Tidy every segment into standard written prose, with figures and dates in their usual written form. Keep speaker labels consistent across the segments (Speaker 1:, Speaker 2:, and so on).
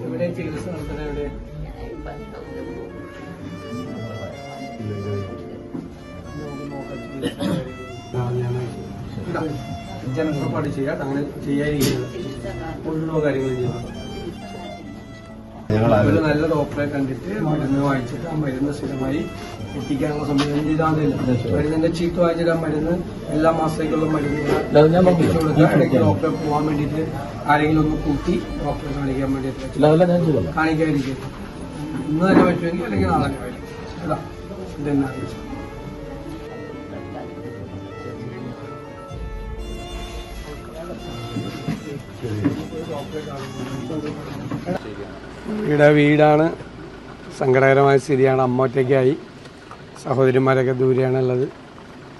Speaker 1: ഇവിടെ ചികിത്സ നടത്തുന്നത് എവിടെ? ജനങ്ങളോട് ചെയ്യാം, അങ്ങനെ ചെയ്യാതിരിക്കുന്നത് മുഴുവൻ കാര്യങ്ങളും ചെയ്യണം. ഒരു നല്ല ഡോക്ടറെ കണ്ടിട്ട് മരുന്ന് വാങ്ങിച്ചിട്ട് ആ മരുന്ന് സ്ഥിരമായി എത്തിക്കാനുള്ള സംവിധാനം ചെയ്താൽ മരുന്നിന്റെ ചീട്ട് വാങ്ങിച്ചിട്ട് ആ മരുന്ന് എല്ലാ മാസത്തേക്കുള്ള മരുന്ന് എത്തിച്ചു കൊടുക്കുക. ഇടയ്ക്ക് ഡോക്ടറെ പോകാൻ വേണ്ടിയിട്ട് ആരെങ്കിലും ഒന്ന് കൂട്ടി ഡോക്ടറെ കാണിക്കാൻ വേണ്ടിയിട്ട് കാണിക്കാതിരിക്കും. ഇന്ന് തന്നെ പറ്റുമെങ്കിൽ അല്ലെങ്കിൽ നാളെ തന്നെ ആയിരിക്കും. അതാ ഇതെന്നാ വീടാണ്. സങ്കടകരമായ സ്ഥിതിയാണ്. അമ്മ ഒറ്റയ്ക്കായി, സഹോദരിമാരൊക്കെ ദൂരെയാണുള്ളത്.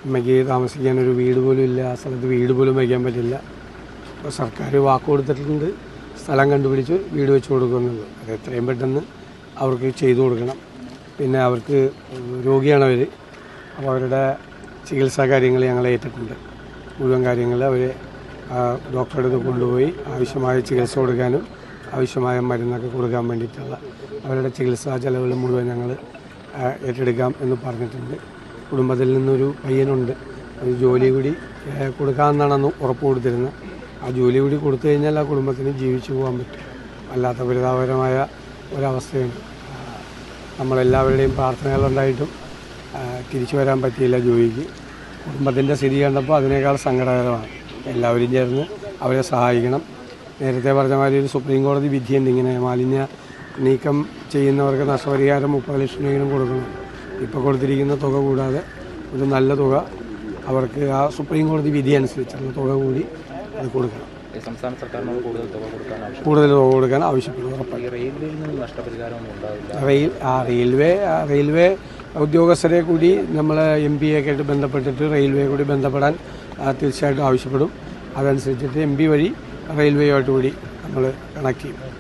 Speaker 1: അമ്മയ്ക്ക് താമസിക്കാനൊരു വീട് പോലും ഇല്ല. ആ സ്ഥലത്ത് വീട് പോലും വയ്ക്കാൻ പറ്റില്ല. അപ്പോൾ സർക്കാർ വാക്ക് കൊടുത്തിട്ടുണ്ട്, സ്ഥലം കണ്ടുപിടിച്ച് വീട് വെച്ച് കൊടുക്കുന്നുള്ളൂ. അത് എത്രയും പെട്ടെന്ന് അവർക്ക് ചെയ്തു കൊടുക്കണം. പിന്നെ അവർക്ക് രോഗിയാണ് അവർ. അപ്പോൾ അവരുടെ ചികിത്സാ കാര്യങ്ങൾ ഞങ്ങൾ ഏറ്റിട്ടുണ്ട്. മുഴുവൻ കാര്യങ്ങൾ അവർ ഡോക്ടറുടെ അടുത്ത് കൊണ്ടുപോയി ആവശ്യമായ ചികിത്സ കൊടുക്കാനും ആവശ്യമായ മരുന്നൊക്കെ കൊടുക്കാൻ വേണ്ടിയിട്ടുള്ള അവരുടെ ചികിത്സാ ചെലവുകൾ മുഴുവൻ ഞങ്ങൾ ഏറ്റെടുക്കാം എന്ന് പറഞ്ഞിട്ടുണ്ട്. കുടുംബത്തിൽ നിന്നൊരു പയ്യനുണ്ട്, ഒരു ജോലി കൂടി കൊടുക്കാമെന്നാണ് ഉറപ്പ് കൊടുത്തിരുന്നത്. ആ ജോലി കൂടി കൊടുത്തു കഴിഞ്ഞാൽ ആ കുടുംബത്തിന് ജീവിച്ചു പോകാൻ പറ്റും. അല്ലാത്ത പരിതാപകരമായ ഒരവസ്ഥയുണ്ട്. നമ്മളെല്ലാവരുടെയും പ്രാർത്ഥനകളുണ്ടായിട്ടും തിരിച്ചു വരാൻ പറ്റിയില്ല ജോലിക്ക്. കുടുംബത്തിൻ്റെ സ്ഥിതി കണ്ടപ്പോൾ അതിനേക്കാൾ സങ്കടകരമാണ്. എല്ലാവരും ചേർന്ന് അവരെ സഹായിക്കണം. നേരത്തെ പറഞ്ഞ മാതിരി ഒരു സുപ്രീം കോടതി വിധിയുണ്ട്, ഇങ്ങനെ മാലിന്യ നീക്കം ചെയ്യുന്നവർക്ക് നഷ്ടപരിഹാരം 30 ലക്ഷം രൂപയെങ്കിലും കൊടുക്കണം. ഇപ്പോൾ കൊടുത്തിരിക്കുന്ന തുക കൂടാതെ ഒരു നല്ല തുക അവർക്ക് ആ സുപ്രീം കോടതി വിധി അനുസരിച്ചുള്ള തുക കൂടി അത് കൊടുക്കണം.
Speaker 2: സംസ്ഥാന സർക്കാരിനോട്
Speaker 1: കൂടുതൽ തുക കൊടുക്കാൻ ആവശ്യപ്പെടും. ഉറപ്പായി റെയിൽവേ ഉദ്യോഗസ്ഥരെ കൂടി നമ്മൾ MP ഒക്കെ ആയിട്ട് ബന്ധപ്പെട്ടിട്ട് റെയിൽവേ കൂടി ബന്ധപ്പെടാൻ തീർച്ചയായിട്ടും ആവശ്യപ്പെടും. അതനുസരിച്ചിട്ട് MP വഴി റെയിൽവേയുമായിട്ട് കൂടി നമ്മൾ കണക്ട് ചെയ്യും.